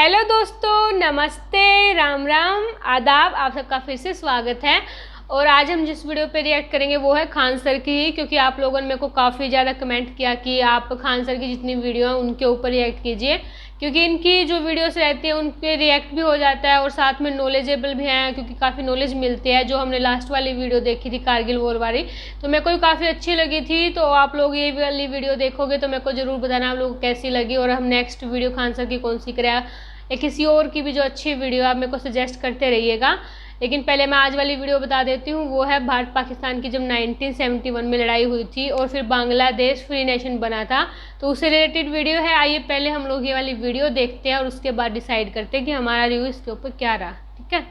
Hello दोस्तों, नमस्ते, राम राम, आदाब। आप सबका फिर से स्वागत है। और आज हम जिस वीडियो पे रिएक्ट करेंगे वो है खान सर की ही, क्योंकि आप लोगों ने मेरे को काफ़ी ज़्यादा कमेंट किया कि आप खान सर की जितनी वीडियो हैं उनके ऊपर रिएक्ट कीजिए, क्योंकि इनकी जो वीडियोस रहती हैं उन पे रिएक्ट भी हो जाता है और साथ में नॉलेजेबल भी हैं, क्योंकि काफ़ी नॉलेज मिलती है। जो हमने लास्ट वाली वीडियो देखी थी कारगिल वॉर वाली, तो मेरे को भी काफ़ी अच्छी लगी थी। तो आप लोग ये वाली वीडियो देखोगे तो मेरे को ज़रूर बताना आप लोगों को कैसी लगी, और हम नेक्स्ट वीडियो खान सर की कौन सी करें या किसी और की भी जो अच्छी वीडियो आप मेरे को सजेस्ट करते रहिएगा। लेकिन पहले मैं आज वाली वीडियो बता देती हूँ, वो है भारत पाकिस्तान की जब 1971 में लड़ाई हुई थी और फिर बांग्लादेश फ्री नेशन बना था, तो उससे रिलेटेड वीडियो है। आइए पहले हम लोग ये वाली वीडियो देखते हैं और उसके बाद डिसाइड करते हैं कि हमारा रिव्यू इसके ऊपर क्या रहा। ठीक है,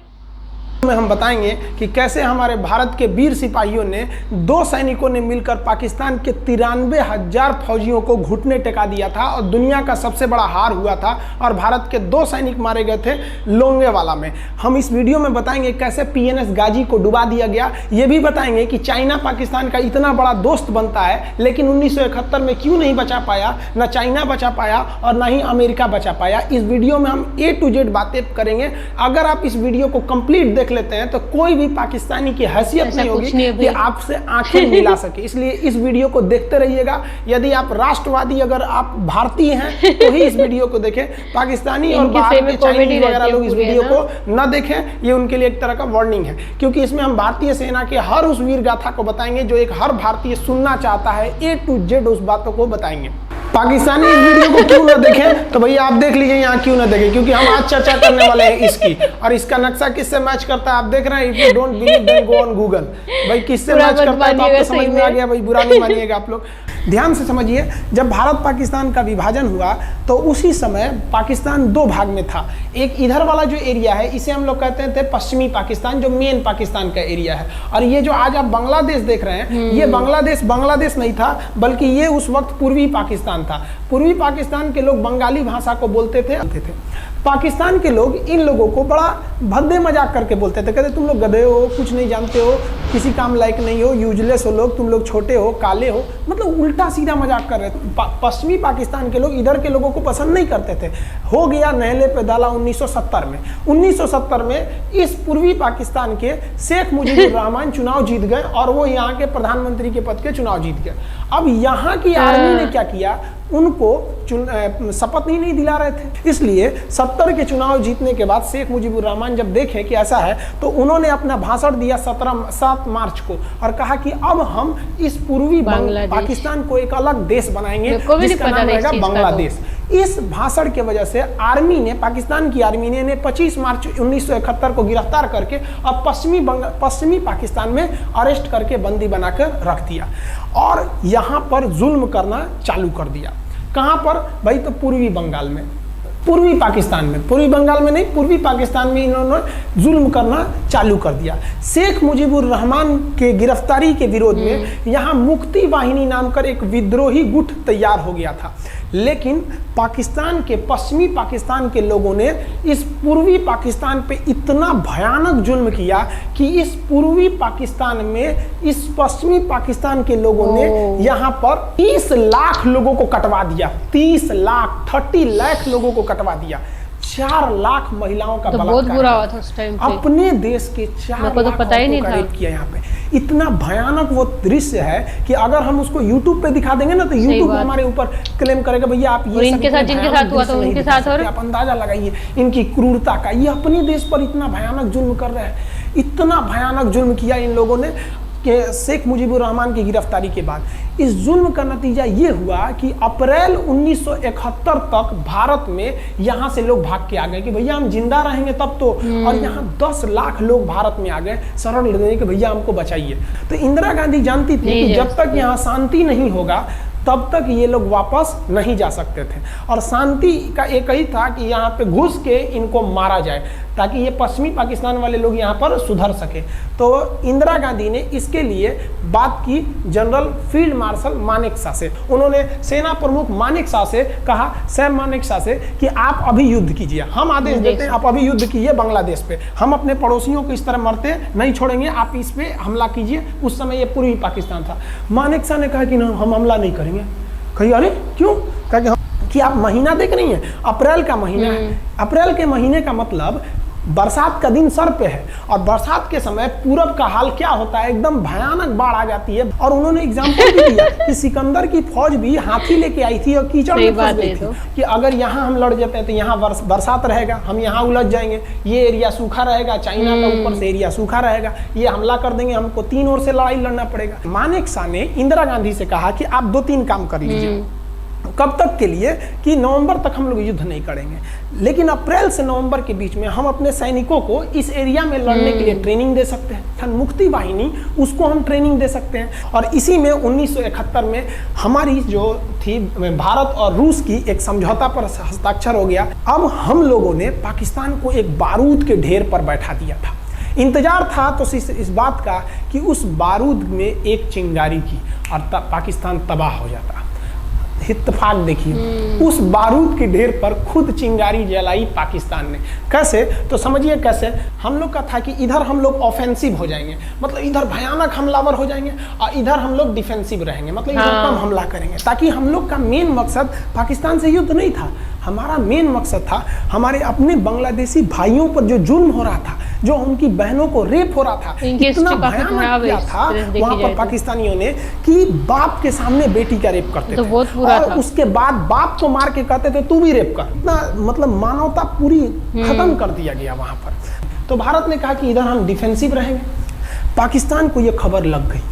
में हम बताएंगे कि कैसे हमारे भारत के वीर सिपाहियों ने दो सैनिकों ने मिलकर पाकिस्तान के 93,000 फौजियों को घुटने टेका दिया था और दुनिया का सबसे बड़ा हार हुआ था और भारत के 2 सैनिक मारे गए थे लोंगेवाला में। हम इस वीडियो में बताएंगे कैसे PNS गाजी को डुबा दिया गया। ये भी बताएंगे कि चाइना पाकिस्तान का इतना बड़ा दोस्त बनता है, लेकिन 1971 में क्यों नहीं बचा पाया, न चाइना बचा पाया और न ही अमेरिका बचा पाया। इस वीडियो में हम A to Z बातें करेंगे। अगर आप इस वीडियो को कंप्लीट देख लेते हैं तो कोई भी पाकिस्तानी की हैसियत नहीं होगी कि आपसे आंखें मिला सके। इसलिए इस वीडियो को देखते रहिएगा। यदि आप राष्ट्रवादी, अगर आप भारतीय हैं तो ही इस वीडियो को देखें। पाकिस्तानी और बाहर के चाइनीज वगैरह लोग इस वीडियो को न देखें, ये उनके लिए एक तरह का वार्निंग है, क्योंकि इसमें हम भारतीय सेना के हर उस वीर गाथा को बताएंगे जो एक हर भारतीय सुनना चाहता है। A to Z उस बातों को बताएंगे। पाकिस्तानी इस वीडियो को क्यों ना देखें, तो भैया आप देख लीजिए यहाँ क्यों ना देखें, क्योंकि हम आज चर्चा करने वाले हैं इसकी। और इसका नक्शा किससे मैच करता है आप देख रहे हैं। If you don't believe then go on Google. भाई किससे मैच करता है तो आपको समझ में आ गया। भाई बुरा नहीं मानिएगा आप लोग, ध्यान से समझिए। जब भारत पाकिस्तान का विभाजन हुआ तो उसी समय पाकिस्तान 2 भाग में था। एक इधर वाला जो एरिया है इसे हम लोग कहते थे पश्चिमी पाकिस्तान, जो मेन पाकिस्तान का एरिया है। और ये जो आज आप बांग्लादेश देख रहे हैं, ये बांग्लादेश नहीं था, बल्कि ये उस वक्त पूर्वी पाकिस्तान था। पूर्वी पाकिस्तान के लोग बंगाली भाषा को बोलते थे। पाकिस्तान के लोग इन लोगों को बड़ा भद्दे मजाक करके बोलते थे, कहते तुम लोग गधे हो, कुछ नहीं जानते हो, किसी काम लायक नहीं हो, यूजलेस हो लोग, तुम लोग छोटे हो, काले हो, मतलब उल्टा सीधा मजाक कर रहे थे। पश्चिमी पाकिस्तान के लोग इधर के लोगों को पसंद नहीं करते थे। हो गया नहले पे दाला 1970 में। 1970 में इस पूर्वी पाकिस्तान के शेख मुजीबुर रहमान चुनाव जीत गए और वो यहाँ के प्रधानमंत्री के पद के चुनाव जीत गए। अब यहाँ की आर्मी ने क्या किया, उनको शपथ नहीं दिला रहे थे। इसलिए 70 के चुनाव जीतने के बाद शेख मुजीबुर रहमान जब देखे कि ऐसा है, तो उन्होंने अपना भाषण दिया 7 मार्च को और कहा कि अब हम इस पूर्वी पाकिस्तान को एक अलग देश बनाएंगे जिसका नाम रहेगा बांग्लादेश। इस भाषण के वजह से आर्मी ने, पाकिस्तान की आर्मी ने 25 मार्च 1971 को गिरफ्तार करके अब पश्चिमी पाकिस्तान में अरेस्ट करके बंदी बनाकर रख दिया और यहाँ पर जुल्म करना चालू कर दिया। कहाँ पर भाई, तो पूर्वी बंगाल में, पूर्वी पाकिस्तान में, पूर्वी बंगाल में नहीं, पूर्वी पाकिस्तान में इन्होंने जुल्म करना चालू कर दिया। शेख मुजीबुर रहमान के गिरफ्तारी के विरोध में यहाँ मुक्ति वाहिनी नाम कर एक विद्रोही गुट तैयार हो गया था। लेकिन पाकिस्तान के, पश्चिमी पाकिस्तान के लोगों ने इस पूर्वी पाकिस्तान पे इतना भयानक जुल्म किया कि इस पूर्वी पाकिस्तान में इस पश्चिमी पाकिस्तान के लोगों ने यहाँ पर 30 लाख लोगों को कटवा दिया। 30 लाख लोगों को कटवा दिया। 4 लाख महिलाओं का बहुत बुरा हुआ था उस टाइम पे। अपने देश के 4 लाख तो पता ही नहीं था। किया यहाँ पे। इतना भयानक वो दृश्य है कि अगर हम उसको YouTube पे दिखा देंगे ना तो YouTube हमारे ऊपर क्लेम करेगा, भैया आप ये इनके साथ जिनके साथ हुआ था उनके साथ, और आप अंदाजा लगाइए इनकी क्रूरता का। ये अपने देश पर इतना भयानक जुल्म कर रहे हैं। इतना भयानक जुल्म किया इन लोगों ने कि शेख मुजीबुर रहमान की गिरफ्तारी के बाद इस जुल्म का नतीजा ये हुआ कि अप्रैल 1971 तक भारत में यहाँ से लोग भाग के आ गए कि भैया हम जिंदा रहेंगे तब तो। और यहाँ 10 लाख लोग भारत में आ गए शरण लेने के, भैया हमको बचाइए। तो इंदिरा गांधी जानती थी कि जब तक यहाँ शांति नहीं होगा तब तक ये लोग वापस नहीं जा सकते थे। और शांति का एक ही था कि यहाँ पे घुस के इनको मारा जाए ताकि ये पश्चिमी पाकिस्तान वाले लोग यहाँ पर सुधर सके। तो इंदिरा गांधी ने इसके लिए बात की जनरल फील्ड मार्शल मानेकशॉ से। उन्होंने सेना प्रमुख मानेकशॉ से कहा, सैम मानेकशॉ से, कि आप अभी युद्ध कीजिए, हम आदेश देते हैं, आप अभी युद्ध कीजिए बांग्लादेश पे, हम अपने पड़ोसियों को इस तरह मरते नहीं छोड़ेंगे, आप इस पे हमला कीजिए। उस समय ये पूर्वी पाकिस्तान था। मानेकशॉ ने कहा कि ना, हम हमला नहीं करेंगे। कही अरे क्यों? कहा कि कि आप महीना देख रही हैं, अप्रैल का महीना है। अप्रैल के महीने का मतलब बरसात का दिन सर पे है, और बरसात के समय पूरब का हाल क्या होता है, एकदम भयानक बाढ़ आ जाती है। और उन्होंने एग्जाम्पल भी दिया कि सिकंदर की फौज भी हाथी लेके आई थी और कीचड़ में फंस गई थी, कि अगर यहाँ हम लड़ जाते हैं तो यहाँ बरसात रहेगा, हम यहाँ उलझ जाएंगे, ये एरिया सूखा रहेगा, चाइना का ऊपर से एरिया सूखा रहेगा, ये हमला कर देंगे, हमको 3 ओर से लड़ाई लड़ना पड़ेगा। मानेकशॉ ने इंदिरा गांधी से कहा कि आप 2-3 काम कर लीजिए। कब तक के लिए, कि नवंबर तक हम लोग युद्ध नहीं करेंगे, लेकिन अप्रैल से नवंबर के बीच में हम अपने सैनिकों को इस एरिया में लड़ने के लिए ट्रेनिंग दे सकते हैं। मुक्ति वाहिनी, उसको हम ट्रेनिंग दे सकते हैं। और इसी में 1971 में हमारी जो थी भारत और रूस की एक समझौता पर हस्ताक्षर हो गया। अब हम लोगों ने पाकिस्तान को एक बारूद के ढेर पर बैठा दिया था। इंतजार था तो इस बात का कि उस बारूद में एक चिंगारी की और पाकिस्तान तबाह हो जाता। इत्तेफाक देखिए, उस बारूद के ढेर पर खुद चिंगारी जलाई पाकिस्तान ने। कैसे, तो समझिए कैसे। हम लोग का था कि इधर हम लोग ऑफेंसिव हो जाएंगे, मतलब इधर भयानक हमलावर हो जाएंगे, और इधर हम लोग डिफेंसिव रहेंगे, मतलब इधर कम हमला करेंगे, ताकि हम लोग का मेन मकसद पाकिस्तान से युद्ध नहीं था। हमारा मेन मकसद था हमारे अपने बांग्लादेशी भाइयों पर जो जुल्म हो रहा था, जो उनकी बहनों को रेप हो रहा था, इतना भयानक किया था वहाँ पर पाकिस्तानियों ने कि बाप के सामने बेटी का रेप करते थे, और उसके बाद बाप को मार के कहते थे तू भी रेप कर। इतना मतलब मानवता पूरी खत्म कर दिया गया वहाँ पर। तो भारत ने कहा कि इधर हम डिफेंसिव रहेंगे। पाकिस्तान को ये खबर लग गई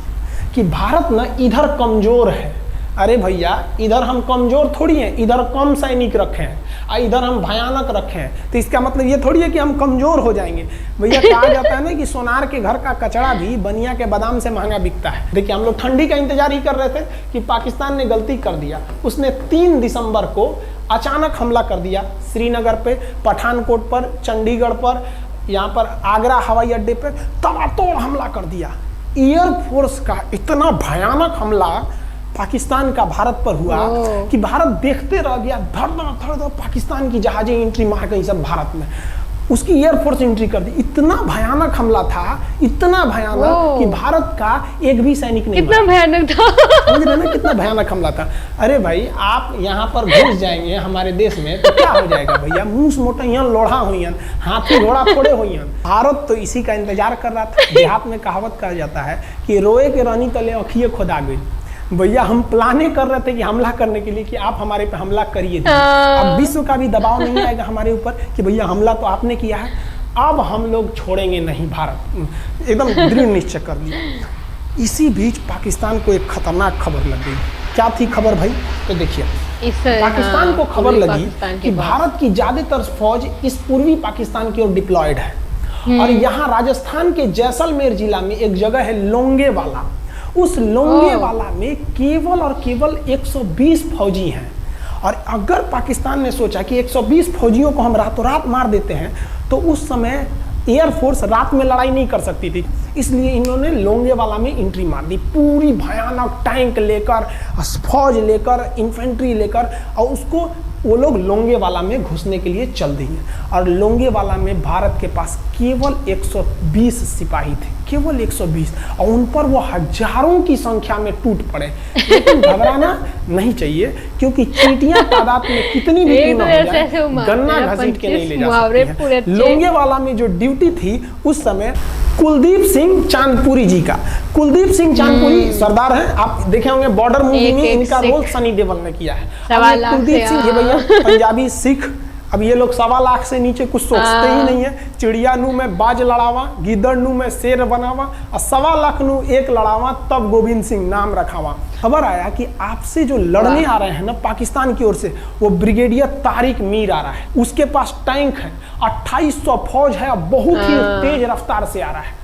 कि भारत ना इधर कमजोर है। अरे भैया, इधर हम कमजोर थोड़ी हैं, इधर कम सैनिक रखे हैं और इधर हम भयानक रखे हैं, तो इसका मतलब ये थोड़ी है कि हम कमजोर हो जाएंगे। भैया कहा जाता है ना कि सोनार के घर का कचड़ा भी बनिया के बादाम से महंगा बिकता है। देखिए, हम लोग ठंडी का इंतजार ही कर रहे थे कि पाकिस्तान ने गलती कर दिया। उसने 3 दिसंबर को अचानक हमला कर दिया श्रीनगर पे, पठानकोट पर, चंडीगढ़ पर, यहाँ पर आगरा हवाई अड्डे पर तबातोड़ हमला कर दिया। एयरफोर्स का इतना भयानक हमला पाकिस्तान का भारत पर हुआ कि भारत देखते रह गया। धड़ धड़ पाकिस्तान की जहाजें एंट्री मार गई सब भारत में, उसकी एयरफोर्स एंट्री कर दी। इतना भयानक हमला था, इतना भयानक कि भारत का एक भी सैनिक नहीं इतना भयानक था। समझ रहे ना कितना भयानक हमला था। अरे भाई, आप यहाँ पर घुस जाएंगे हमारे देश में तो क्या हो जाएगा भैया, मूस मोटइयन लोढ़ा हुईन, हाथी घोड़ा फोड़े हुईन। भारत तो इसी का इंतजार कर रहा था। देहात में कहावत कहा जाता है कि रोए के रानी तले अखिए खुदा गई। भैया, हम प्लाने कर रहे थे कि हमला करने के लिए, कि आप हमारे पे हमला करिए। अब विश्व का भी दबाव नहीं आएगा हमारे ऊपर कि भैया हमला तो आपने किया है, अब हम लोग छोड़ेंगे नहीं। भारत एकदम दृढ़ निश्चय कर लिया। इसी बीच पाकिस्तान को एक खतरनाक खबर लग गई। क्या थी खबर भाई? तो देखिए, पाकिस्तान को खबर लगी कि भारत की ज्यादातर फौज इस पूर्वी पाकिस्तान की ओर डिप्लॉयड है, और यहाँ राजस्थान के जैसलमेर जिला में एक जगह है लोंगेवाला। उस लोंगेवाला में केवल और केवल 120 फौजी हैं। और अगर पाकिस्तान ने सोचा कि 120 फौजियों को हम रातों रात मार देते हैं, तो उस समय एयरफोर्स रात में लड़ाई नहीं कर सकती थी, इसलिए इन्होंने लोंगेवाला में एंट्री मार दी। पूरी भयानक टैंक लेकर, फौज लेकर, इन्फेंट्री लेकर, और उसको वो लोग लोंगेवाला में घुसने के लिए चल दिए। और लोंगेवाला में भारत के पास केवल 120 सिपाही थे, केवल 120, और उन पर वो हजारों की संख्या में टूट पड़े। लेकिन घबराना नहीं चाहिए, क्योंकि चींटियां तादाद में कितनी भी क्यों ना हो जाए, गन्ना घसीट के नहीं ले जा सकती हैं। लोंगेवाला में जो ड्यूटी थी उस समय कुलदीप सिंह चांदपुरी जी का। कुलदीप सिंह चांदपुरी सरदार हैं, आप देखे होंगे बॉर्डर मूवी में इनका रोल सनी देओल ने किया है। कुलदीप सिंह, ये भैया पंजाबी सिख, अब ये लोग 1.25 लाख से नीचे कुछ सोचते ही नहीं है। चिड़िया नू में बाज लड़ावा, गिदड़ नू में शेर बनावा, और 1.25 लाख नू एक लड़ावा, तब गोविंद सिंह नाम रखावा। खबर आया कि आपसे जो लड़ने आ रहे हैं ना पाकिस्तान की ओर से, वो ब्रिगेडियर तारिक मीर आ रहा है। उसके पास टैंक है, 2800 फौज है, बहुत ही तेज रफ्तार से आ रहा है।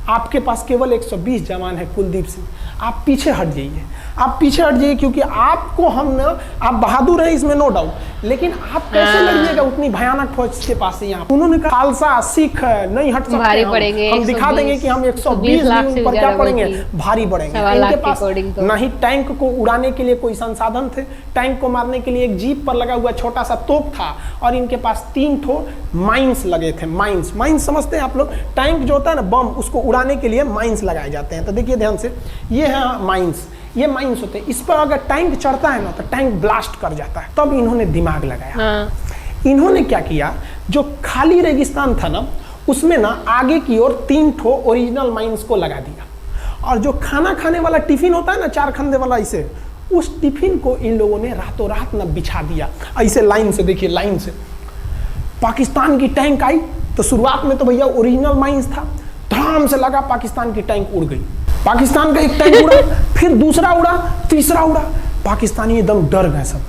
आपके पास केवल 120 जवान है कुलदीप सिंह, आप पीछे हट जाइए, आप पीछे हट जाइए, क्योंकि आपको हम ना, आप बहादुर हैं इसमें नो डाउट, लेकिन आप कैसे लड़िएगा उतनी भयानक फौज के पास से। यहाँ उन्होंने कहा खालसा सिख नहीं हट सकते, हम दिखा देंगे कि हम 120 पर क्या पड़ेंगे, भारी पड़ेंगे। इनके पास ना ही टैंक को उड़ाने के लिए कोई संसाधन थे, टैंक को मारने के लिए एक जीप पर लगा हुआ छोटा सा तोप था, और इनके पास 3 ठो माइंस लगे थे। माइंस समझते हैं आप लोग? टैंक जो होता है ना, बम, उसको उड़ाने के लिए माइंस लगाए जाते हैं। तो देखिए ध्यान से, ये है माइंस, ये माइंस होते हैं, इस पर अगर टैंक चढ़ता है ना तो टैंक ब्लास्ट कर जाता है। तब इन्होंने दिमाग लगाया। हाँ। इन्होंने क्या किया, जो खाली रेगिस्तान था ना उसमें ना आगे की ओर 3 ठो ओरिजिनल माइंस को लगा दिया, और जो खाना खाने वाला टिफिन होता है ना 4 खंदे वाला, इसे उस टिफिन को इन लोगों ने रातों रात ना बिछा दिया। ऐसे लाइन से देखिए, लाइन से पाकिस्तान की टैंक आई तो शुरुआत में तो भैया ओरिजिनल माइंस था, धड़ाम से लगा, पाकिस्तान की टैंक उड़ गई। पाकिस्तान का एक टैंक उड़ा, फिर दूसरा उड़ा, तीसरा उड़ा, पाकिस्तानी एकदम डर गए सब।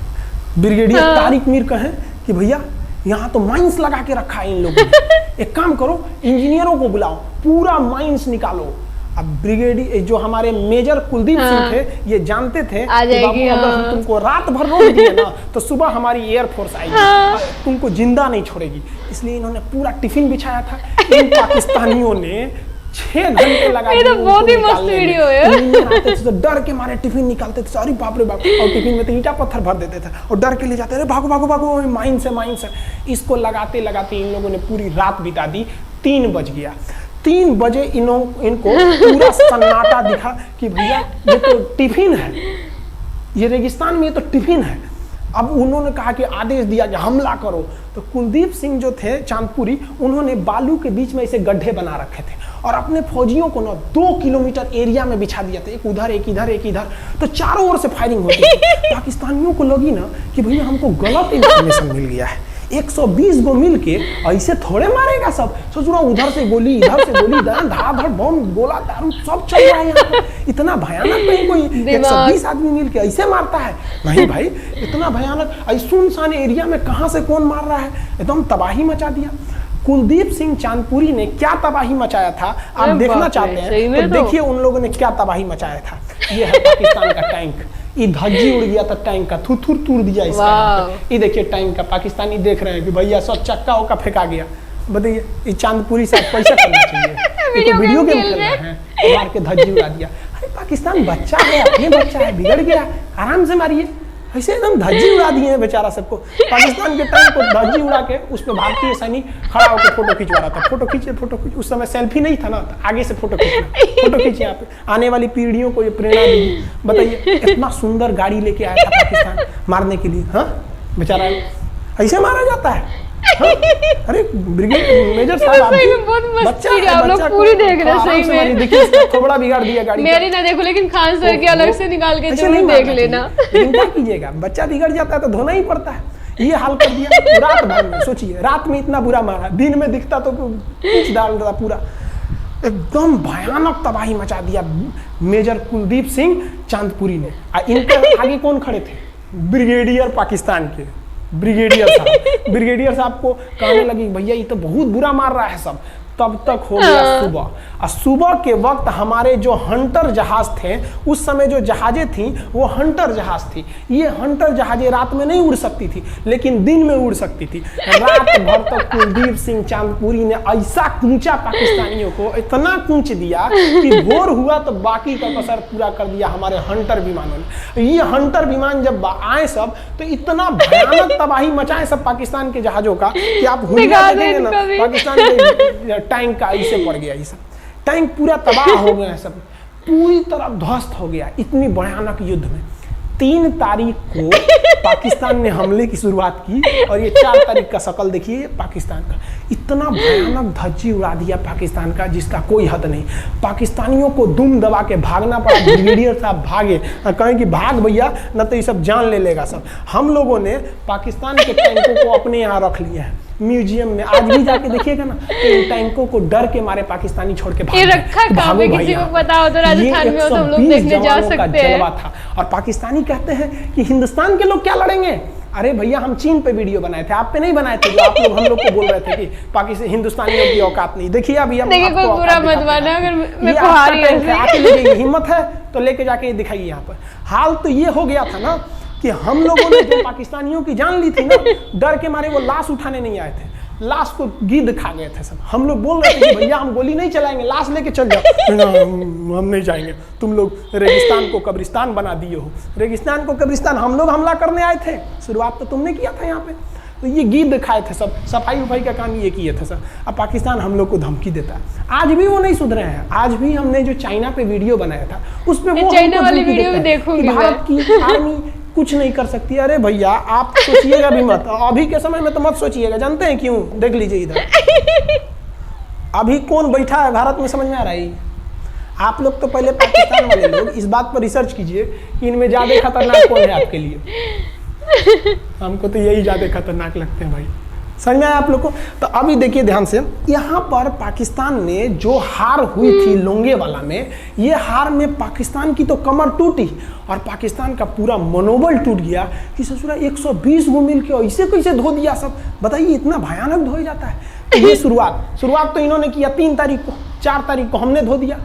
ब्रिगेडियर तारिक मीर कहें कि भैया यहाँ तो माइंस लगा के रखा है इन लोगों ने, एक काम करो इंजीनियरों को बुलाओ, पूरा माइंस निकालो। अब ब्रिगेडियर जो हमारे मेजर कुलदीप सिंह थे, ये जानते थे कि बाबू अगर हम तुमको रात भर रोक दिए ना तो सुबह हमारी एयरफोर्स आएगी, तुमको जिंदा नहीं छोड़ेगी। इसलिए इन्होंने पूरा टिफिन बिछाया था। इन पाकिस्तानियों ने 6 घंटे लगा ये तो बहुत ही मस्त वीडियो है। तो डर के मारे टिफिन निकालते थे, अरे बाप रे बाप, और टिफिन में तो ईंटा पत्थर भर देते थे और डर के ले जाते थे, भागो भागो भागो, माइंस है माइंस है। इसको लगाते लगाते इन लोगों ने पूरी रात बिता दी। 3 बज गया। 3 बजे इनको पूरा सन्नाटा दिखा कि भैया ये तो टिफिन है, ये रेगिस्तान में ये तो टिफिन है। अब उन्होंने कहा कि आदेश दिया कि हमला करो। तो कुलदीप सिंह जो थे चांदपुरी, उन्होंने बालू के बीच में ऐसे गड्ढे बना रखे थे और अपने फौजियों को ना 2 किलोमीटर एरिया में बिछा दिया था, एक उधर एक इधर एक इधर। तो चारों ओर से फायरिंग होती थी। पाकिस्तानियों को लगी ना कि भैया हमको गलत इंफॉर्मेशन मिल गया है, 120 गो मिल के ऐसे थोड़े मारेगा सब। सोच रहा उधर से गोली इधर से गोली, धार बम गोला दारू सब चल रहा है यहाँ पे। इतना भयानक नहीं कोई 120 आदमी मिल के ऐसे मारता है, नहीं भाई इतना भयानक सुनसान एरिया में कहाँ से कौन मार रहा है, एकदम तबाही मचा दिया। कुलदीप सिंह चांदपुरी ने क्या तबाही मचाया था आप देखना चाहते हैं तो देखिए उन लोगों ने क्या तबाही मचाया था। ये है पाकिस्तान का टैंक, ये धज्जी उड़ गया था टैंक का, थूर तूर दिया इसका। ये देखिए टैंक का, पाकिस्तानी देख रहे हैं कि भैया सब चक्का उक्का फेंका गया। बताइए ये चांदपुरी साहब पैसा करना चाहिए, तो वीडियो गेम खेल रहे हैं, मार के धज्जी उड़ा दिया। अरे पाकिस्तान बच्चा है, अपने बच्चा है, बिगड़ गया, आराम से मारिए। ऐसे एकदम धज्जी उड़ा दिए हैं बेचारा सबको। पाकिस्तान के टैंक को धज्जी उड़ा के उस पर भारतीय सैनिक खड़ा होकर फोटो खिंचवा रहा था। फोटो खींचे उस समय सेल्फी नहीं था ना, तो आगे से फोटो खींचे यहाँ पे, आने वाली पीढ़ियों को ये प्रेरणा देगी। बताइए इतना सुंदर गाड़ी लेके आया था पाकिस्तान मारने के लिए, हाँ बेचारा ऐसे मारा जाता है। हाँ? अरे ब्रिगेड मेजर साहब बच्चा आप लोग पूरी देख रहे हैं, सही में देखिए थोड़ा बिगाड़ दिया गाड़ी। मेरी ना देखो, लेकिन खान सर की अलग से निकाल के जरूर देख लेना। लेकिन क्या कीजिएगा, बच्चा बिगड़ जाता है तो धोना ही पड़ता है। ये हाल कर दिया रात भर में। सोचिए रात में इतना बुरा मारा, दिन में दिखता तो कुछ डाल रहा पूरा, एकदम भयानक तबाही मचा दिया मेजर कुलदीप सिंह चांदपुरी ने। इनके आगे कौन खड़े थे, ब्रिगेडियर पाकिस्तान के ब्रिगेडियर साहब को कहने लगी भैया ये तो बहुत बुरा मार रहा है सब। तब तक हो गया सुबह, और सुबह के वक्त हमारे जो हंटर जहाज थे, उस समय जो जहाजें थी वो हंटर जहाज थी। ये हंटर जहाजें रात में नहीं उड़ सकती थी लेकिन दिन में उड़ सकती थी। रात भर तक कुलदीप सिंह चांदपुरी ने ऐसा कूचा पाकिस्तानियों को, इतना कूच दिया कि भोर हुआ तो बाकी का कसर पूरा कर दिया हमारे हंटर विमानों ने। ये हंटर विमान जब आए सब तो इतना भयानक तबाही मचाए सब पाकिस्तान के जहाजों का कि आप हुलिया देखेंगे ना, पाकिस्तान के टैंक का ऐसे पड़ गया, ये सब टैंक पूरा तबाह हो गया, सब पूरी तरह ध्वस्त हो गया। इतनी भयानक युद्ध में 3 तारीख को पाकिस्तान ने हमले की शुरुआत की और ये 4 तारीख का शकल देखिए पाकिस्तान का। इतना भयानक धज्जी उड़ा दिया पाकिस्तान का जिसका कोई हद नहीं। पाकिस्तानियों को दुम दबा के भागना पड़ा। ब्रिगेडियर साहब भागे, कहें कि भाग भैया न तो ये सब जान ले लेगा सब। हम लोगों ने पाकिस्तान के टैंकों को अपने यहाँ रख लिया है म्यूजियम में। आज भी जाके देखिएगा ना तो इन टैंकों को डर के मारे पाकिस्तानी छोड़ के ये रखा कहाँ पे, किसी को पता हो तो राजस्थान में हो तो हम लोग देखने जा सकते हैं। जलवा था। और पाकिस्तानी कहते हैं कि हिंदुस्तान के लोग क्या लड़ेंगे। अरे भैया हम चीन पे वीडियो बनाए थे, आप पे नहीं बनाए थे जो आप लोग हम लोग को बोल रहे थे कि पाकिस्तान हिंदुस्तानियों की औकात नहीं। देखिए अभी हम कोई बुरा मत माना, अगर मैं आके हिम्मत है तो लेके जाके दिखाइए यहाँ पर। हाल तो ये हो गया था ना कि हम लोगों ने जो पाकिस्तानियों की जान ली थी ना, डर के मारे वो लाश उठाने नहीं आए थे, लाश को गिद्ध खा गए थे सब। हम लोग बोल रहे थे कि भैया हम गोली नहीं चलाएंगे, लाश लेके चल जाओ। हम नहीं जाएंगे, तुम लोग रेगिस्तान को कब्रिस्तान बना दिए हो। रेगिस्तान को कब्रिस्तान हम लोग हमला करने आए थे, शुरुआत तो तुमने किया था यहाँ पे। तो ये गिद्ध खाए थे सब, सफाई उफाई का काम ये किए थे सब। अब पाकिस्तान हम लोग को धमकी देता है, आज भी वो नहीं सुधरे हैं। आज भी हमने जो चाइना पे वीडियो बनाया था उसमें वो चाइना वाली वीडियो भी देखूंगी भारत की आर्मी कुछ नहीं कर सकती। अरे भैया आप सोचिएगा भी मत, अभी के समय में तो मत सोचिएगा। जानते हैं क्यों? देख लीजिए इधर अभी कौन बैठा है भारत में, समझ में आ रहा है? आप लोग तो पहले पाकिस्तान वाले लोग इस बात पर रिसर्च कीजिए कि इनमें ज्यादा खतरनाक कौन है आपके लिए। हमको तो यही ज्यादा खतरनाक लगते हैं भाई, समझ में आया आप लोग को? तो अभी देखिए ध्यान से, यहाँ पर पाकिस्तान ने जो हार हुई थी लोंगेवाला में, ये हार में पाकिस्तान की तो कमर टूटी और पाकिस्तान का पूरा मनोबल टूट गया कि ससुरा 120 गो मिल के ऐसे कैसे धो दिया सब। बताइए इतना भयानक धोया जाता है। तो ये शुरुआत तो इन्होंने किया 3 तारीख को, 4 तारीख को हमने धो दिया।